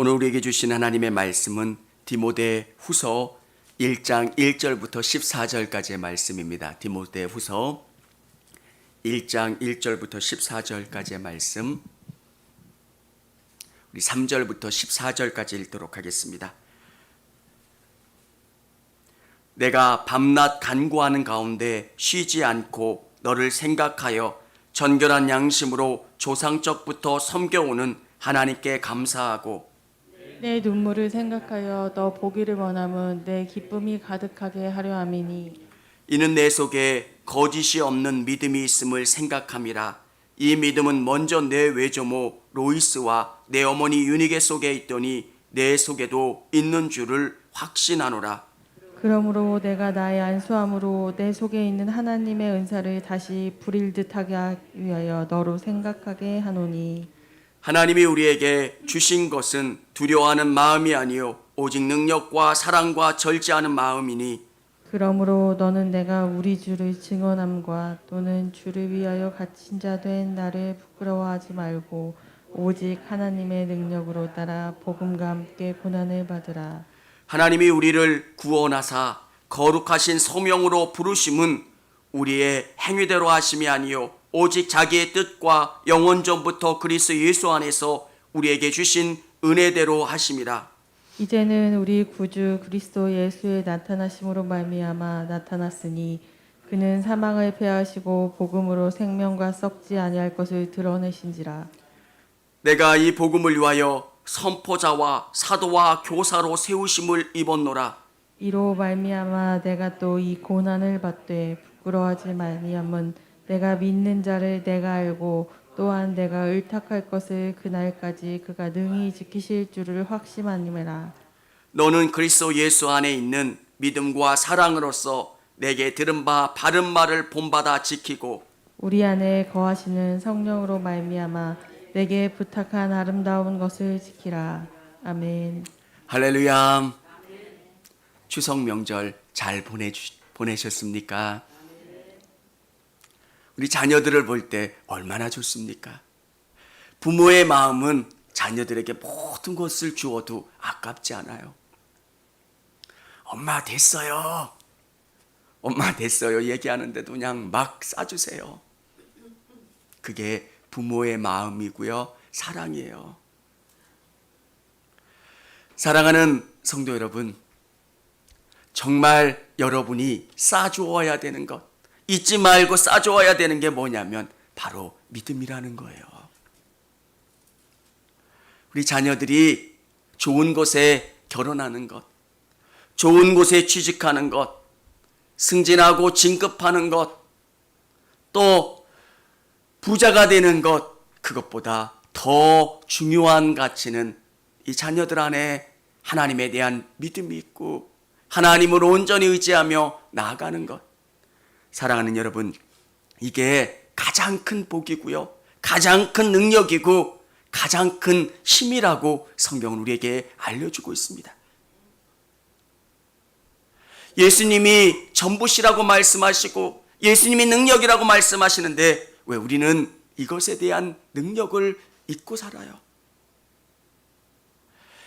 오늘 우리에게 주신 하나님의 말씀은 디모데 후서 1장 1절부터 14절까지의 말씀입니다. 디모데 후서 1장 1절부터 14절까지의 말씀, 우리 3절부터 14절까지 읽도록 하겠습니다. 내가 밤낮 간구하는 가운데 쉬지 않고 너를 생각하여 전결한 양심으로 조상적부터 섬겨오는 하나님께 감사하고, 내 눈물을 생각하여 너 보기를 원함은 내 기쁨이 가득하게 하려 함이니, 이는 내 속에 거짓이 없는 믿음이 있음을 생각함이라. 이 믿음은 먼저 내 외조모 로이스와 내 어머니 유니게 속에 있더니 내 속에도 있는 줄을 확신하노라. 그러므로 내가 나의 안수함으로 내 속에 있는 하나님의 은사를 다시 부릴 듯하게 하기 위하여 너로 생각하게 하노니, 하나님이 우리에게 주신 것은 두려워하는 마음이 아니요 오직 능력과 사랑과 절제하는 마음이니, 그러므로 너는 내가 우리 주를 증언함과 또는 주를 위하여 갇힌 자 된 나를 부끄러워하지 말고 오직 하나님의 능력으로 따라 복음과 함께 고난을 받으라. 하나님이 우리를 구원하사 거룩하신 소명으로 부르심은 우리의 행위대로 하심이 아니요 오직 자기의 뜻과 영원 전부터 그리스도 예수 안에서 우리에게 주신 은혜대로 하심이라. 이제는 우리 구주 그리스도 예수의 나타나심으로 말미암아 나타났으니 그는 사망을 패하시고 복음으로 생명과 썩지 아니할 것을 드러내신지라. 내가 이 복음을 위하여 선포자와 사도와 교사로 세우심을 입었노라. 이로 말미암아 내가 또 이 고난을 받되 부끄러워하지 말미암은 내가 믿는 자를 내가 알고 또한 내가 의탁할 것을 그날까지 그가 능히 지키실 줄을 확신함이라. 너는 그리스도 예수 안에 있는 믿음과 사랑으로서 내게 들은 바 바른 말을 본받아 지키고, 우리 안에 거하시는 성령으로 말미암아 내게 부탁한 아름다운 것을 지키라. 아멘. 할렐루야. 추석 명절 잘 보내셨습니까? 우리 자녀들을 볼 때 얼마나 좋습니까? 부모의 마음은 자녀들에게 모든 것을 주어도 아깝지 않아요. 엄마 됐어요. 엄마 됐어요. 얘기하는데도 그냥 막 싸주세요. 그게 부모의 마음이고요. 사랑이에요. 사랑하는 성도 여러분, 정말 여러분이 싸주어야 되는 것, 잊지 말고 싸주어야 되는 게 뭐냐면 바로 믿음이라는 거예요. 우리 자녀들이 좋은 곳에 결혼하는 것, 좋은 곳에 취직하는 것, 승진하고 진급하는 것, 또 부자가 되는 것, 그것보다 더 중요한 가치는 이 자녀들 안에 하나님에 대한 믿음이 있고 하나님을 온전히 의지하며 나아가는 것. 사랑하는 여러분, 이게 가장 큰 복이고요, 가장 큰 능력이고 가장 큰 힘이라고 성경은 우리에게 알려주고 있습니다. 예수님이 전부시라고 말씀하시고 예수님이 능력이라고 말씀하시는데 왜 우리는 이것에 대한 능력을 잊고 살아요?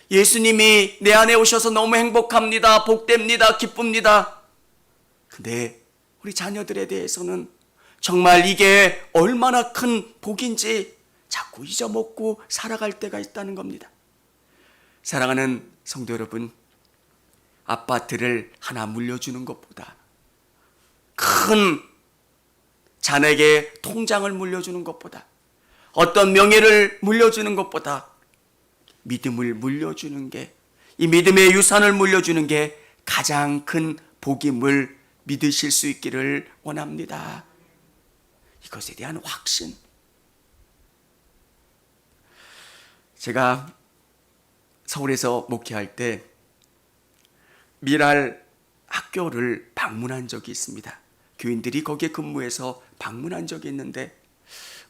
예수님이 내 안에 오셔서 너무 행복합니다, 복됩니다, 기쁩니다. 근데 우리 자녀들에 대해서는 정말 이게 얼마나 큰 복인지 자꾸 잊어먹고 살아갈 때가 있다는 겁니다. 사랑하는 성도 여러분, 아파트를 하나 물려주는 것보다, 큰 자네에게 통장을 물려주는 것보다, 어떤 명예를 물려주는 것보다 믿음을 물려주는 게, 이 믿음의 유산을 물려주는 게 가장 큰 복임을 믿으실 수 있기를 원합니다. 이것에 대한 확신. 제가 서울에서 목회할 때 미랄 학교를 방문한 적이 있습니다. 교인들이 거기에 근무해서 방문한 적이 있는데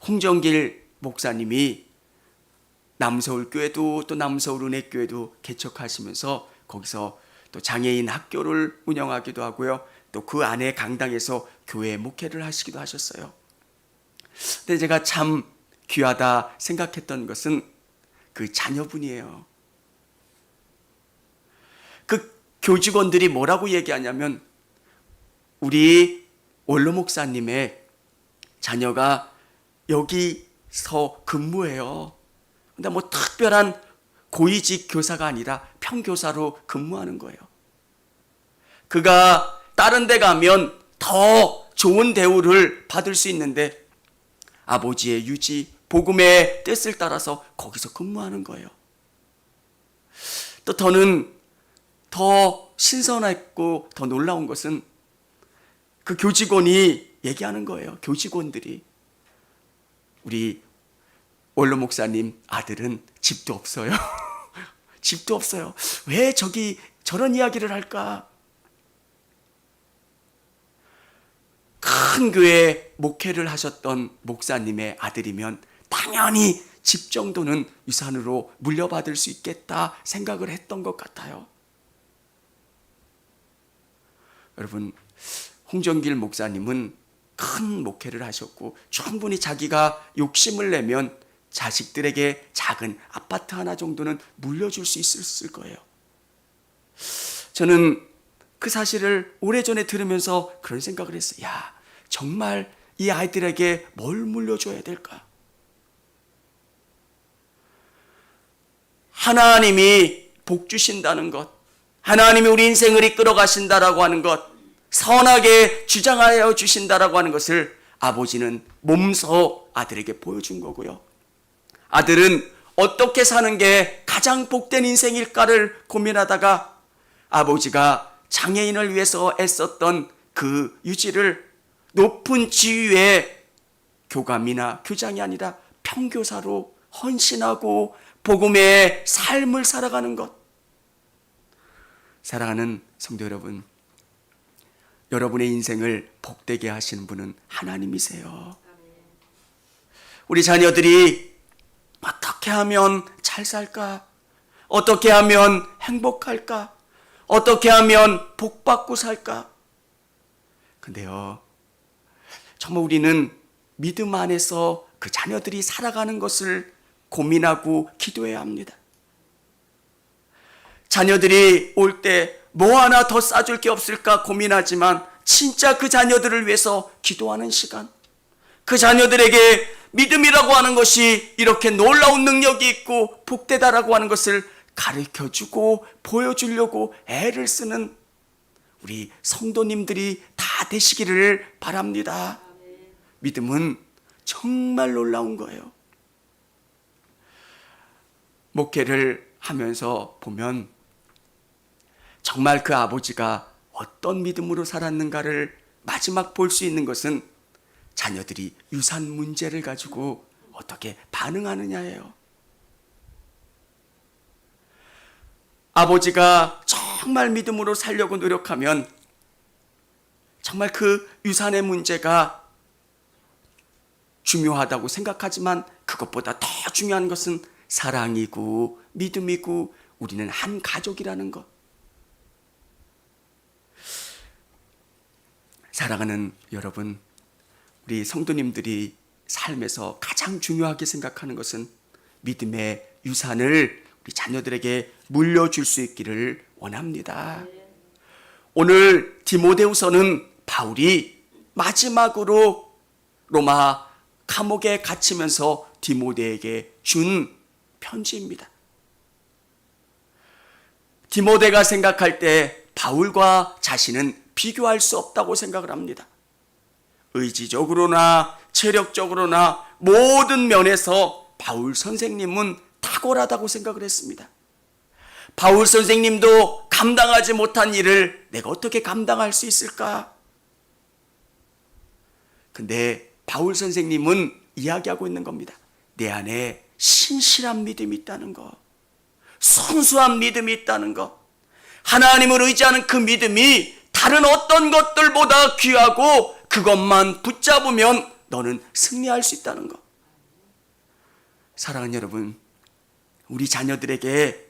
홍정길 목사님이 남서울교회도 또 남서울은혜교회도 개척하시면서 거기서 또 장애인 학교를 운영하기도 하고요, 또 그 안에 강당에서 교회 목회를 하시기도 하셨어요. 근데 제가 참 귀하다 생각했던 것은 그 자녀분이에요. 교직원들이 뭐라고 얘기하냐면 우리 원로 목사님의 자녀가 여기서 근무해요. 근데 뭐 특별한 고위직 교사가 아니라 평교사로 근무하는 거예요. 그가 다른 데 가면 더 좋은 대우를 받을 수 있는데 아버지의 유지, 복음의 뜻을 따라서 거기서 근무하는 거예요. 또 저는 더 신선했고 더 놀라운 것은 그 교직원이 얘기하는 거예요. 교직원들이. 우리 원로 목사님 아들은 집도 없어요. 집도 없어요. 왜 저런 이야기를 할까? 큰 교회 목회를 하셨던 목사님의 아들이면 당연히 집 정도는 유산으로 물려받을 수 있겠다 생각을 했던 것 같아요. 여러분, 홍정길 목사님은 큰 목회를 하셨고 충분히 자기가 욕심을 내면 자식들에게 작은 아파트 하나 정도는 물려줄 수 있었을 거예요. 저는 그 사실을 오래전에 들으면서 그런 생각을 했어요. 야, 정말 이 아이들에게 뭘 물려줘야 될까? 하나님이 복 주신다는 것, 하나님이 우리 인생을 이끌어 가신다라고 하는 것, 선하게 주장하여 주신다라고 하는 것을 아버지는 몸소 아들에게 보여준 거고요. 아들은 어떻게 사는 게 가장 복된 인생일까를 고민하다가 아버지가 장애인을 위해서 애썼던 그 유지를 높은 지위의 교감이나 교장이 아니라 평교사로 헌신하고 복음의 삶을 살아가는 것. 사랑하는 성도 여러분, 여러분의 인생을 복되게 하시는 분은 하나님이세요. 우리 자녀들이 어떻게 하면 잘 살까? 어떻게 하면 행복할까? 어떻게 하면 복받고 살까? 근데요, 정말 우리는 믿음 안에서 그 자녀들이 살아가는 것을 고민하고 기도해야 합니다. 자녀들이 올 때 뭐 하나 더 싸줄 게 없을까 고민하지만 진짜 그 자녀들을 위해서 기도하는 시간, 그 자녀들에게 믿음이라고 하는 것이 이렇게 놀라운 능력이 있고 복되다라고 하는 것을 가르쳐주고 보여주려고 애를 쓰는 우리 성도님들이 다 되시기를 바랍니다. 믿음은 정말 놀라운 거예요. 목회를 하면서 보면 정말 그 아버지가 어떤 믿음으로 살았는가를 마지막 볼 수 있는 것은 자녀들이 유산 문제를 가지고 어떻게 반응하느냐예요. 아버지가 정말 믿음으로 살려고 노력하면 정말 그 유산의 문제가 중요하다고 생각하지만 그것보다 더 중요한 것은 사랑이고 믿음이고 우리는 한 가족이라는 것. 사랑하는 여러분, 우리 성도님들이 삶에서 가장 중요하게 생각하는 것은 믿음의 유산을 우리 자녀들에게 물려줄 수 있기를 원합니다. 오늘 디모데후서는 바울이 마지막으로 로마 감옥에 갇히면서 디모데에게 준 편지입니다. 디모데가 생각할 때 바울과 자신은 비교할 수 없다고 생각을 합니다. 의지적으로나 체력적으로나 모든 면에서 바울 선생님은 탁월하다고 생각을 했습니다. 바울 선생님도 감당하지 못한 일을 내가 어떻게 감당할 수 있을까? 근데 바울 선생님은 이야기하고 있는 겁니다. 내 안에 신실한 믿음이 있다는 것, 순수한 믿음이 있다는 것, 하나님을 의지하는 그 믿음이 다른 어떤 것들보다 귀하고 그것만 붙잡으면 너는 승리할 수 있다는 것. 사랑하는 여러분, 우리 자녀들에게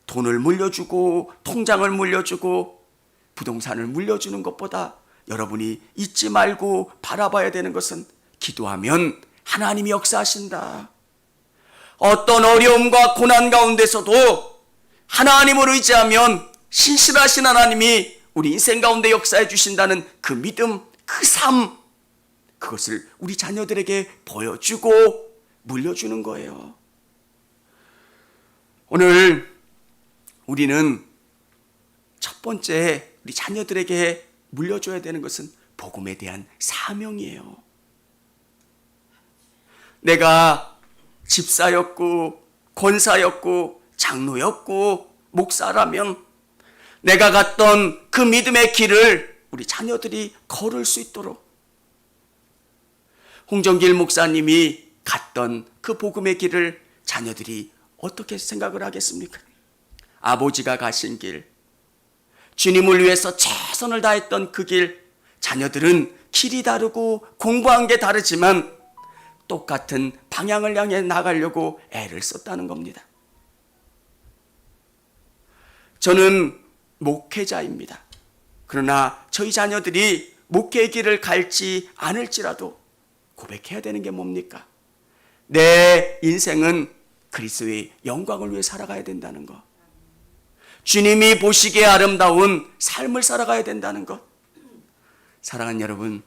돈을 물려주고 통장을 물려주고 부동산을 물려주는 것보다 여러분이 잊지 말고 바라봐야 되는 것은 기도하면 하나님이 역사하신다. 어떤 어려움과 고난 가운데서도 하나님을 의지하면 신실하신 하나님이 우리 인생 가운데 역사해 주신다는 그 믿음, 그 삶, 그것을 우리 자녀들에게 보여주고 물려주는 거예요. 오늘 우리는 첫 번째 우리 자녀들에게 물려줘야 되는 것은 복음에 대한 사명이에요. 내가 집사였고 권사였고 장로였고 목사라면 내가 갔던 그 믿음의 길을 우리 자녀들이 걸을 수 있도록, 홍정길 목사님이 갔던 그 복음의 길을 자녀들이 어떻게 생각을 하겠습니까? 아버지가 가신 길, 주님을 위해서 최선을 다했던 그 길, 자녀들은 길이 다르고 공부한 게 다르지만 똑같은 방향을 향해 나가려고 애를 썼다는 겁니다. 저는 목회자입니다. 그러나 저희 자녀들이 목회의 길을 갈지 않을지라도 고백해야 되는 게 뭡니까? 내 인생은 그리스도의 영광을 위해 살아가야 된다는 것, 주님이 보시기에 아름다운 삶을 살아가야 된다는 것. 사랑하는 여러분,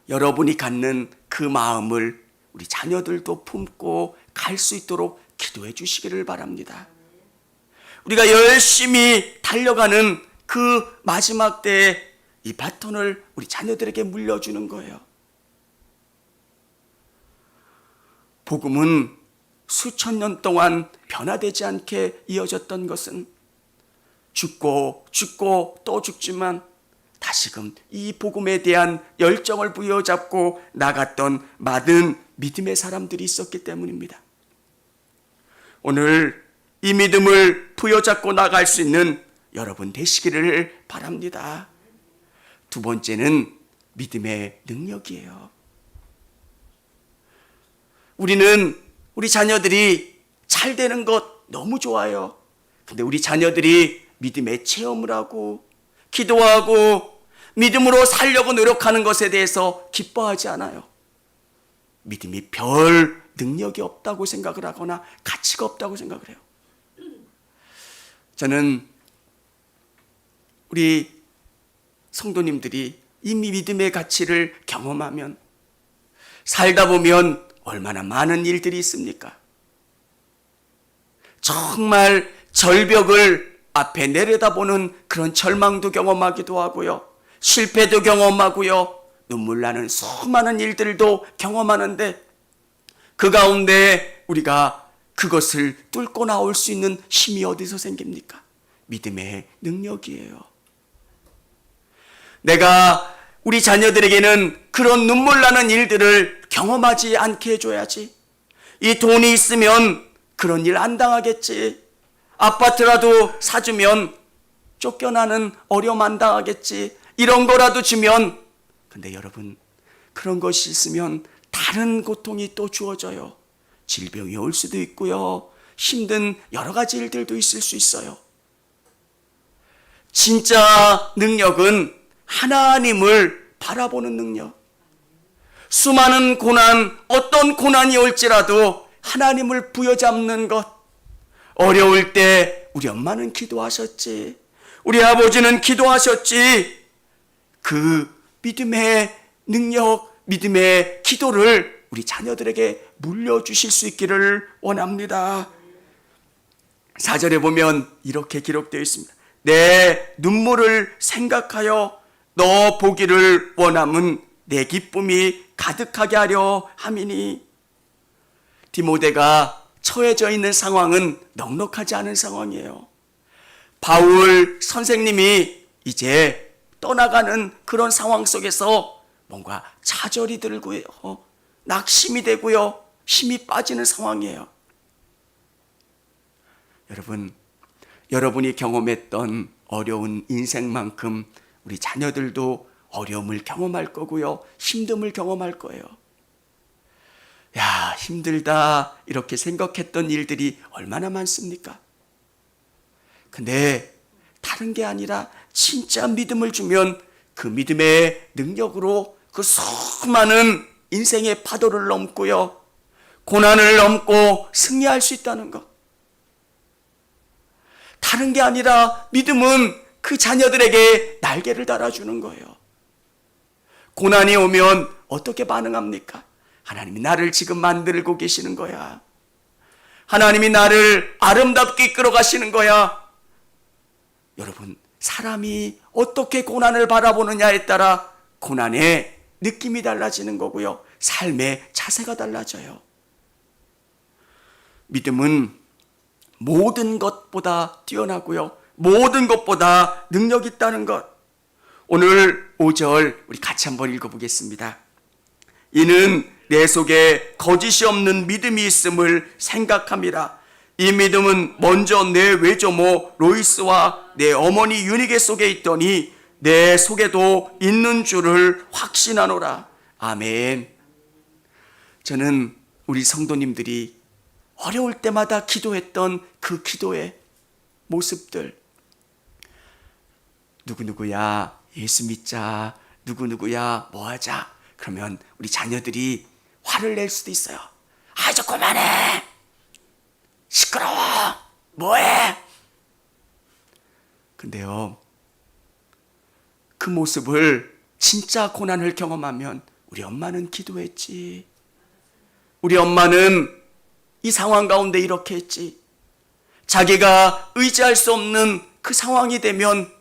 여러분이 갖는 그 마음을 우리 자녀들도 품고 갈 수 있도록 기도해 주시기를 바랍니다. 우리가 열심히 달려가는 그 마지막 때에 이 바톤을 우리 자녀들에게 물려주는 거예요. 복음은 수천 년 동안 변화되지 않게 이어졌던 것은 죽고 또 죽지만 다시금 이 복음에 대한 열정을 부여잡고 나갔던 많은 믿음의 사람들이 있었기 때문입니다. 오늘 이 믿음을 부여잡고 나갈 수 있는 여러분 되시기를 바랍니다. 두 번째는 믿음의 능력이에요. 우리는 우리 자녀들이 잘 되는 것 너무 좋아요. 근데 우리 자녀들이 믿음의 체험을 하고 기도하고 믿음으로 살려고 노력하는 것에 대해서 기뻐하지 않아요. 믿음이 별 능력이 없다고 생각을 하거나 가치가 없다고 생각을 해요. 저는 우리 성도님들이 이 믿음의 가치를 경험하면, 살다 보면 얼마나 많은 일들이 있습니까? 정말 절벽을 앞에 내려다보는 그런 절망도 경험하기도 하고요, 실패도 경험하고요, 눈물 나는 수많은 일들도 경험하는데 그 가운데 우리가 그것을 뚫고 나올 수 있는 힘이 어디서 생깁니까? 믿음의 능력이에요. 내가 우리 자녀들에게는 그런 눈물 나는 일들을 경험하지 않게 해줘야지. 이 돈이 있으면 그런 일 안 당하겠지. 아파트라도 사주면 쫓겨나는 어려움 안 당하겠지. 이런 거라도 주면. 근데 여러분, 그런 것이 있으면 다른 고통이 또 주어져요. 질병이 올 수도 있고요, 힘든 여러 가지 일들도 있을 수 있어요. 진짜 능력은 하나님을 바라보는 능력. 수많은 고난, 어떤 고난이 올지라도 하나님을 부여잡는 것. 어려울 때 우리 엄마는 기도하셨지, 우리 아버지는 기도하셨지. 그 믿음의 능력, 믿음의 기도를 우리 자녀들에게 물려주실 수 있기를 원합니다. 4절에 보면 이렇게 기록되어 있습니다. 내 눈물을 생각하여 너 보기를 원함은 내 기쁨이 가득하게 하려 함이니. 디모데가 처해져 있는 상황은 넉넉하지 않은 상황이에요. 바울 선생님이 이제 떠나가는 그런 상황 속에서 뭔가 좌절이 들고요, 낙심이 되고요, 힘이 빠지는 상황이에요. 여러분, 여러분이 경험했던 어려운 인생만큼 우리 자녀들도 어려움을 경험할 거고요, 힘듦을 경험할 거예요. 야, 힘들다 이렇게 생각했던 일들이 얼마나 많습니까? 근데 다른 게 아니라 진짜 믿음을 주면 그 믿음의 능력으로 그 수많은 인생의 파도를 넘고요, 고난을 넘고 승리할 수 있다는 것. 다른 게 아니라 믿음은 그 자녀들에게 날개를 달아주는 거예요. 고난이 오면 어떻게 반응합니까? 하나님이 나를 지금 만들고 계시는 거야. 하나님이 나를 아름답게 이끌어 가시는 거야. 여러분, 사람이 어떻게 고난을 바라보느냐에 따라 고난의 느낌이 달라지는 거고요. 삶의 자세가 달라져요. 믿음은 모든 것보다 뛰어나고요. 모든 것보다 능력 있다는 것. 오늘 5절 우리 같이 한번 읽어보겠습니다. 이는 내 속에 거짓이 없는 믿음이 있음을 생각함이라. 이 믿음은 먼저 내 외조모 로이스와 내 어머니 유니게 속에 있더니 내 속에도 있는 줄을 확신하노라. 아멘. 저는 우리 성도님들이 어려울 때마다 기도했던 그 기도의 모습들, 누구누구야 예수 믿자, 누구누구야 뭐하자, 그러면 우리 자녀들이 화를 낼 수도 있어요. 아, 이제 그만해, 시끄러워, 뭐해. 근데요, 그 모습을 진짜 고난을 경험하면 우리 엄마는 기도했지, 우리 엄마는 이 상황 가운데 이렇게 했지, 자기가 의지할 수 없는 그 상황이 되면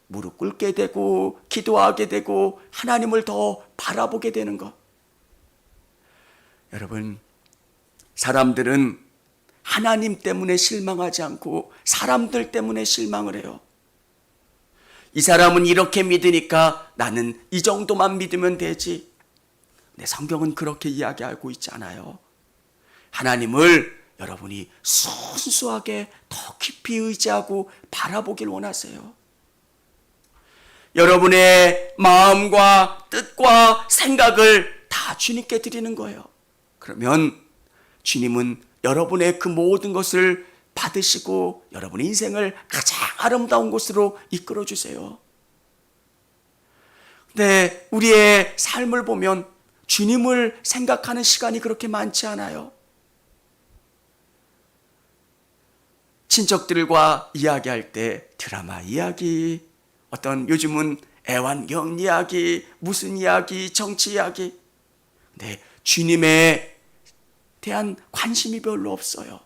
무릎 꿇게 되고 기도하게 되고 하나님을 더 바라보게 되는 것. 여러분, 사람들은 하나님 때문에 실망하지 않고 사람들 때문에 실망을 해요. 이 사람은 이렇게 믿으니까 나는 이 정도만 믿으면 되지. 근데 성경은 그렇게 이야기하고 있지 않아요. 하나님을 여러분이 순수하게 더 깊이 의지하고 바라보길 원하세요. 여러분의 마음과 뜻과 생각을 다 주님께 드리는 거예요. 그러면 주님은 여러분의 그 모든 것을 받으시고 여러분의 인생을 가장 아름다운 곳으로 이끌어 주세요. 근데 우리의 삶을 보면 주님을 생각하는 시간이 그렇게 많지 않아요. 친척들과 이야기할 때 드라마 이야기, 어떤 요즘은 애완견 이야기, 무슨 이야기, 정치 이야기. 근데 주님에 대한 관심이 별로 없어요.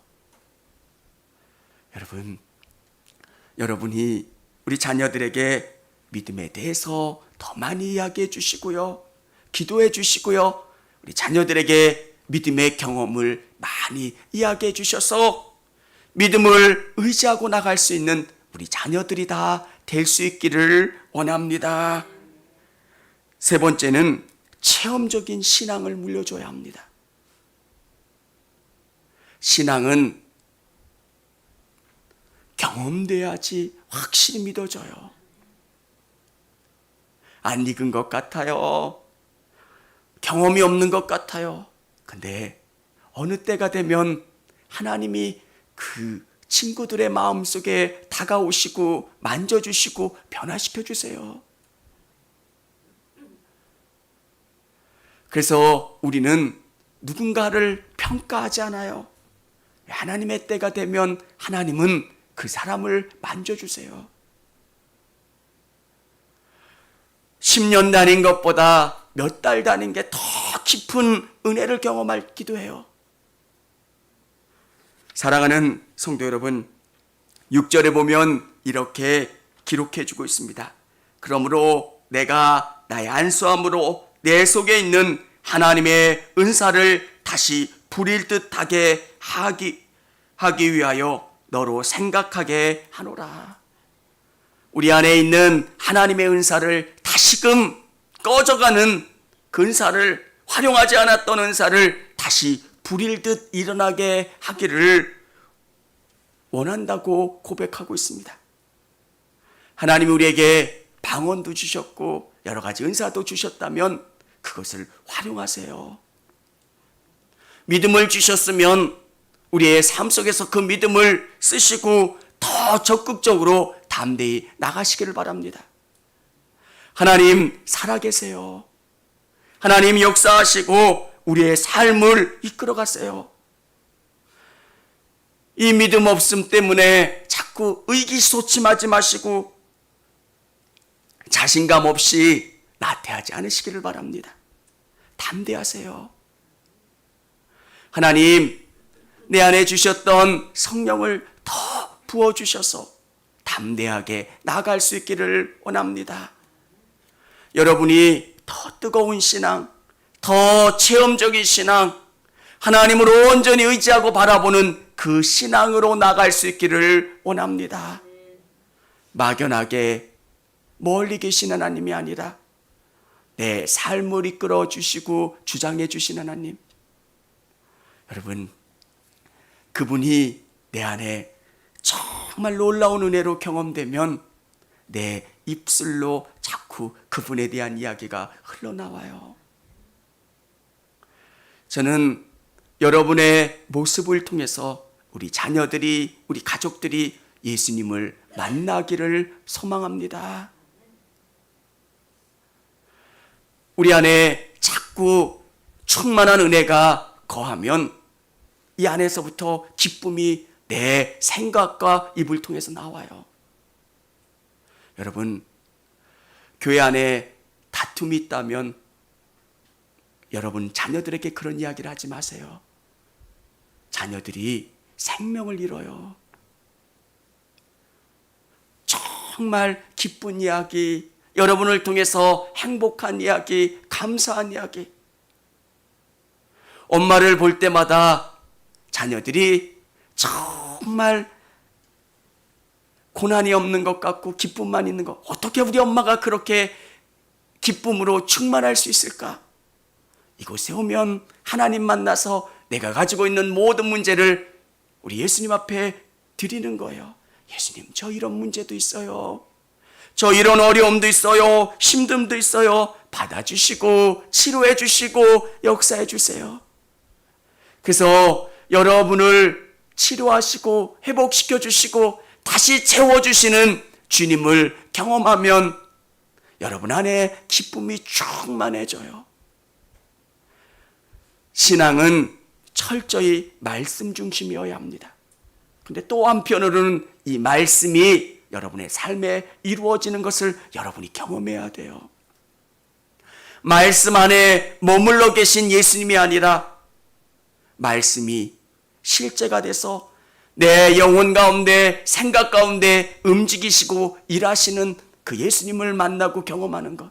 여러분이 우리 자녀들에게 믿음에 대해서 더 많이 이야기해 주시고요, 기도해 주시고요, 우리 자녀들에게 믿음의 경험을 많이 이야기해 주셔서 믿음을 의지하고 나갈 수 있는 우리 자녀들이 다 될 수 있기를 원합니다. 세 번째는 체험적인 신앙을 물려줘야 합니다. 신앙은 경험돼야지 확실히 믿어져요. 안 익은 것 같아요. 경험이 없는 것 같아요. 근데 어느 때가 되면 하나님이 그 친구들의 마음속에 다가오시고 만져주시고 변화시켜 주세요. 그래서 우리는 누군가를 평가하지 않아요. 하나님의 때가 되면 하나님은 그 사람을 만져주세요. 10년 다닌 것보다 몇 달 다닌 게 더 깊은 은혜를 경험하기도 해요. 사랑하는 성도 여러분, 6절에 보면 이렇게 기록해 주고 있습니다. 그러므로 내가 나의 안수함으로 내 속에 있는 하나님의 은사를 다시 부릴 듯하게 하기 위하여 너로 생각하게 하노라. 우리 안에 있는 하나님의 은사를 다시금 꺼져가는 그 은사를, 활용하지 않았던 은사를 다시 부릴 듯 일어나게 하기를 원한다고 고백하고 있습니다. 하나님이 우리에게 방언도 주셨고 여러 가지 은사도 주셨다면 그것을 활용하세요. 믿음을 주셨으면 우리의 삶 속에서 그 믿음을 쓰시고 더 적극적으로 담대히 나가시기를 바랍니다. 하나님 살아계세요. 하나님 역사하시고 우리의 삶을 이끌어 가세요. 이 믿음 없음 때문에 자꾸 자꾸 의기소침하지 마시고 자신감 없이 나태하지 않으시기를 바랍니다. 담대하세요. 하나님, 내 안에 주셨던 성령을 더 부어주셔서 담대하게 나아갈 수 있기를 원합니다. 여러분이 더 뜨거운 신앙, 더 체험적인 신앙, 하나님을 온전히 의지하고 바라보는 그 신앙으로 나갈 수 있기를 원합니다. 막연하게 멀리 계신 하나님이 아니라 내 삶을 이끌어 주시고 주장해 주신 하나님, 여러분, 그분이 내 안에 정말 놀라운 은혜로 경험되면 내 입술로 자꾸 그분에 대한 이야기가 흘러나와요. 저는 여러분의 모습을 통해서 우리 자녀들이, 우리 가족들이 예수님을 만나기를 소망합니다. 우리 안에 자꾸 충만한 은혜가 거하면 이 안에서부터 기쁨이 내 생각과 입을 통해서 나와요. 여러분, 교회 안에 다툼이 있다면 여러분 자녀들에게 그런 이야기를 하지 마세요. 자녀들이 생명을 잃어요. 정말 기쁜 이야기, 여러분을 통해서 행복한 이야기, 감사한 이야기. 엄마를 볼 때마다 자녀들이 정말 고난이 없는 것 같고 기쁨만 있는 것, 어떻게 우리 엄마가 그렇게 기쁨으로 충만할 수 있을까? 이곳에 오면 하나님 만나서 내가 가지고 있는 모든 문제를 우리 예수님 앞에 드리는 거예요. 예수님, 저 이런 문제도 있어요. 저 이런 어려움도 있어요. 힘듦도 있어요. 받아주시고 치료해 주시고 역사해 주세요. 그래서 여러분을 치료하시고 회복시켜 주시고 다시 채워주시는 주님을 경험하면 여러분 안에 기쁨이 충만해져요. 신앙은 철저히 말씀 중심이어야 합니다. 근데 또 한편으로는 이 말씀이 여러분의 삶에 이루어지는 것을 여러분이 경험해야 돼요. 말씀 안에 머물러 계신 예수님이 아니라 말씀이 실제가 돼서 내 영혼 가운데, 생각 가운데 움직이시고 일하시는 그 예수님을 만나고 경험하는 것,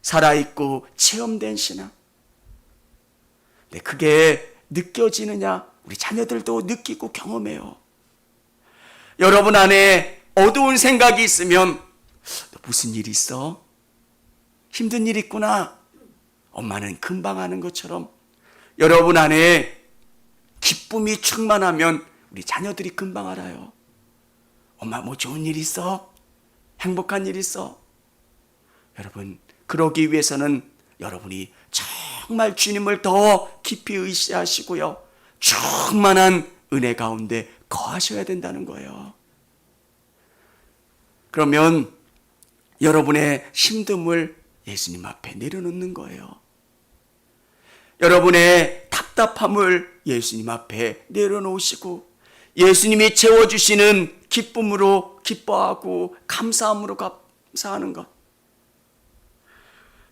살아있고 체험된 신앙. 네, 그게 느껴지느냐? 우리 자녀들도 느끼고 경험해요. 여러분 안에 어두운 생각이 있으면 너 무슨 일 있어? 힘든 일 있구나. 엄마는 금방 아는 것처럼 여러분 안에 기쁨이 충만하면 우리 자녀들이 금방 알아요. 엄마 뭐 좋은 일 있어? 행복한 일 있어? 여러분, 그러기 위해서는 여러분이 정말 주님을 더 깊이 의지하시고요, 충만한 은혜 가운데 거하셔야 된다는 거예요. 그러면 여러분의 힘듦을 예수님 앞에 내려놓는 거예요. 여러분의 답답함을 예수님 앞에 내려놓으시고 예수님이 채워주시는 기쁨으로 기뻐하고 감사함으로 감사하는 것.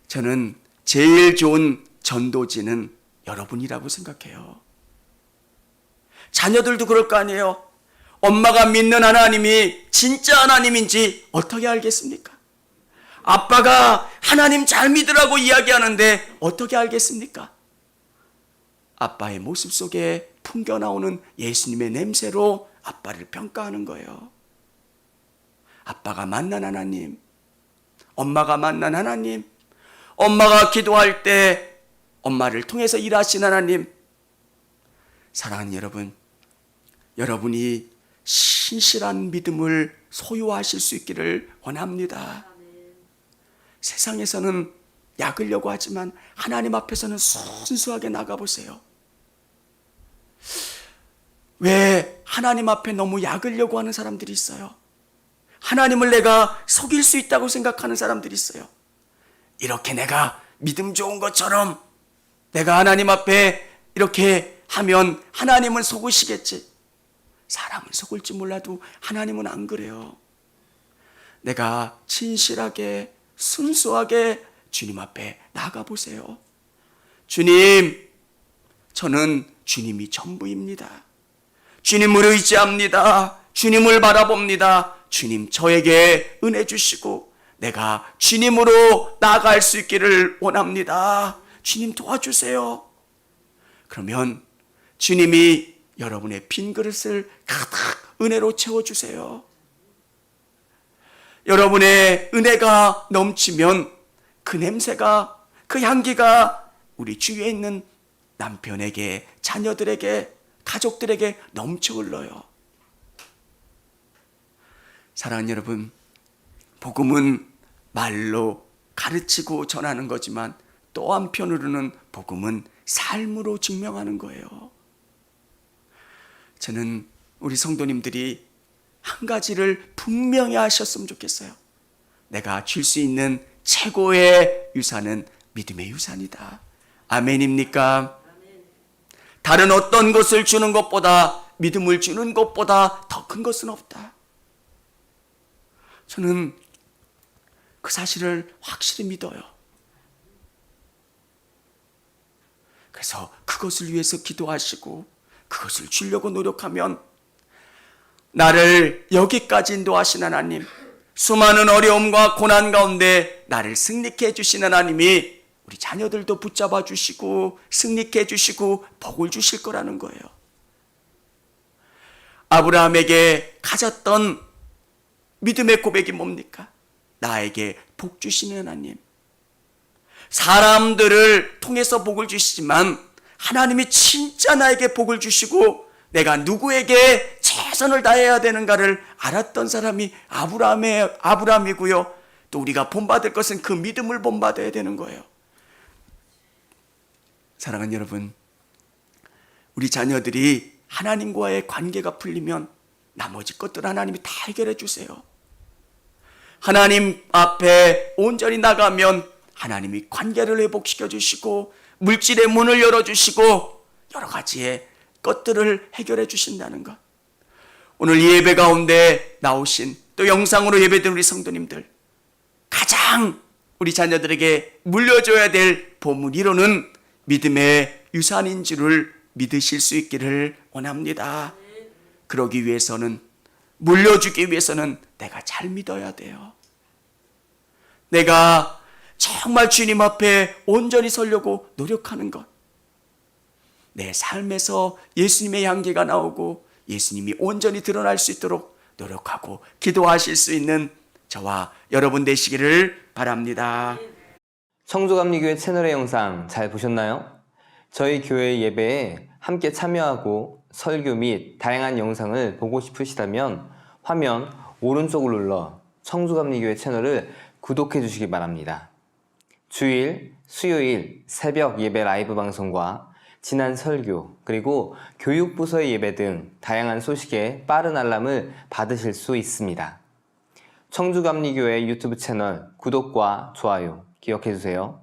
저는 제일 좋은 전도지는 여러분이라고 생각해요. 자녀들도 그럴 거 아니에요. 엄마가 믿는 하나님이 진짜 하나님인지 어떻게 알겠습니까? 아빠가 하나님 잘 믿으라고 이야기하는데 어떻게 알겠습니까? 아빠의 모습 속에 풍겨나오는 예수님의 냄새로 아빠를 평가하는 거예요. 아빠가 만난 하나님, 엄마가 만난 하나님, 엄마가 기도할 때 엄마를 통해서 일하신 하나님. 사랑하는 여러분, 여러분이 신실한 믿음을 소유하실 수 있기를 원합니다. 세상에서는 약으려고 하지만 하나님 앞에서는 순수하게 나가보세요. 왜 하나님 앞에 너무 약으려고 하는 사람들이 있어요? 하나님을 내가 속일 수 있다고 생각하는 사람들이 있어요. 이렇게 내가 믿음 좋은 것처럼 내가 하나님 앞에 이렇게 하면 하나님은 속으시겠지. 사람은 속을지 몰라도 하나님은 안 그래요. 내가 진실하게 순수하게 주님 앞에 나가보세요. 주님, 저는 주님이 전부입니다. 주님을 의지합니다. 주님을 바라봅니다. 주님 저에게 은혜 주시고 내가 주님으로 나아갈 수 있기를 원합니다. 주님 도와주세요. 그러면 주님이 여러분의 빈 그릇을 가득 은혜로 채워주세요. 여러분의 은혜가 넘치면 그 냄새가, 그 향기가 우리 주위에 있는 남편에게, 자녀들에게, 가족들에게 넘쳐 흘러요. 사랑하는 여러분, 복음은 말로 가르치고 전하는 거지만 또 한편으로는 복음은 삶으로 증명하는 거예요. 저는 우리 성도님들이 한 가지를 분명히 하셨으면 좋겠어요. 내가 줄 수 있는 최고의 유산은 믿음의 유산이다. 아멘입니까? 다른 어떤 것을 주는 것보다, 믿음을 주는 것보다 더 큰 것은 없다. 저는 그 사실을 확실히 믿어요. 그래서 그것을 위해서 기도하시고 그것을 주려고 노력하면 나를 여기까지 인도하신 하나님, 수많은 어려움과 고난 가운데 나를 승리케 해주신 하나님이 우리 자녀들도 붙잡아 주시고 승리케 해주시고 복을 주실 거라는 거예요. 아브라함에게 가졌던 믿음의 고백이 뭡니까? 나에게 복 주시는 하나님. 사람들을 통해서 복을 주시지만 하나님이 진짜 나에게 복을 주시고 내가 누구에게 최선을 다해야 되는가를 알았던 사람이 아브라함이고요. 또 우리가 본받을 것은 그 믿음을 본받아야 되는 거예요. 사랑하는 여러분, 우리 자녀들이 하나님과의 관계가 풀리면 나머지 것들 하나님이 다 해결해 주세요. 하나님 앞에 온전히 나가면 하나님이 관계를 회복시켜 주시고 물질의 문을 열어주시고 여러 가지의 것들을 해결해 주신다는 것. 오늘 예배 가운데 나오신 또 영상으로 예배드린 우리 성도님들, 가장 우리 자녀들에게 물려줘야 될 보물 1호는 믿음의 유산인 줄을 믿으실 수 있기를 원합니다. 그러기 위해서는, 물려주기 위해서는 내가 잘 믿어야 돼요. 내가 정말 주님 앞에 온전히 서려고 노력하는 것, 내 삶에서 예수님의 향기가 나오고 예수님이 온전히 드러날 수 있도록 노력하고 기도하실 수 있는 저와 여러분 되시기를 바랍니다. 청주감리교회 채널의 영상 잘 보셨나요? 저희 교회 예배에 함께 참여하고 설교 및 다양한 영상을 보고 싶으시다면 화면 오른쪽을 눌러 청주감리교회 채널을 구독해 주시기 바랍니다. 주일, 수요일 새벽 예배 라이브 방송과 지난 설교, 그리고 교육부서의 예배 등 다양한 소식에 빠른 알람을 받으실 수 있습니다. 청주감리교회 유튜브 채널 구독과 좋아요 기억해 주세요.